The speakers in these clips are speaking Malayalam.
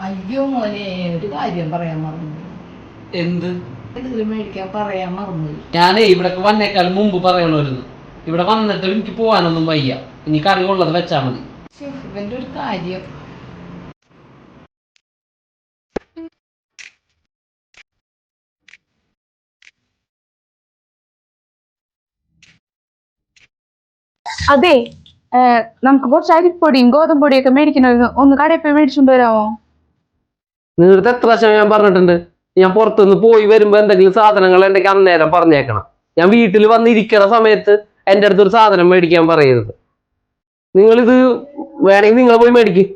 അയ്യോ മോനെ ഒരു കാര്യം പറയാൻ മറന്നു. എന്ത്? എന്തെങ്കിലും മേടിക്കാൻ പറയാൻ മറന്നു. ഞാനേ ഇവിടെ വന്നേക്കാളും മുമ്പ് പറയണമായിരുന്നു. ഇവിടെ വന്നിട്ട് എനിക്ക് പോവാനൊന്നും വയ്യ. ഇനി കറി ഉള്ളത് വെച്ചാ മതി. ഇവന്റെ ഒരു കാര്യം. അതെ, നമുക്ക് കുറച്ച് അരിപ്പൊടിയും ഗോതമ്പൊടിയും ഒക്കെ മേടിക്കണമായിരുന്നു. ഒന്ന് കടയിൽ പോയി മേടിച്ചുകൊണ്ട് വരാമോ? നിങ്ങളുടെ എത്ര പ്രാവശ്യം ഞാൻ പറഞ്ഞിട്ടുണ്ട്, ഞാൻ പുറത്തുനിന്ന് പോയി വരുമ്പോ എന്തെങ്കിലും സാധനങ്ങൾ എനിക്ക് അന്നേരം പറഞ്ഞേക്കണം. ഞാൻ വീട്ടിൽ വന്നിരിക്കുന്ന സമയത്ത് എൻ്റെ അടുത്തൊരു സാധനം മേടിക്കാൻ പറയരുത്. നിങ്ങളിത് വേണമെങ്കിൽ നിങ്ങൾ പോയി മേടിക്കും.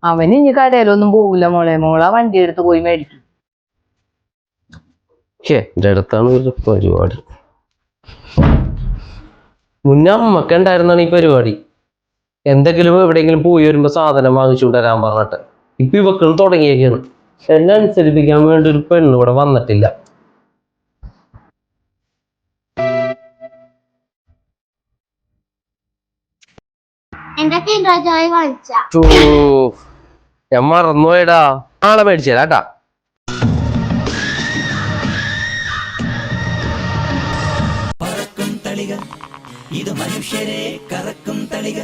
അവൻ ഇനി കടയിലൊന്നും പോകില്ല മോളെ. മോളെ വണ്ടി എടുത്ത് പോയി മേടിക്കും. എൻ്റെ അടുത്താണ് ഒരു പരിപാടി. മുന്നേ അമ്മക്ക് ഉണ്ടായിരുന്നാണ് ഈ പരിപാടി. എന്തെങ്കിലും എവിടെയെങ്കിലും പോയി വരുമ്പോ സാധനം വാങ്ങിച്ചുകൊണ്ട് വരാൻ പറഞ്ഞിട്ട്. ഇപ്പൊ ഇവക്കൾ തുടങ്ങിയേക്കാണ്. എന്നെ അനുസരിപ്പിക്കാൻ വേണ്ടി ഒരു പെണ്ണ് ഇവിടെ വന്നിട്ടില്ല. ഞാൻ മറന്നുപോയടാ. നാളെ മേടിച്ചേരാട്ടാ. പറക്കും തളിക, ഇത് മനുഷ്യരെ കറക്കും തളിക.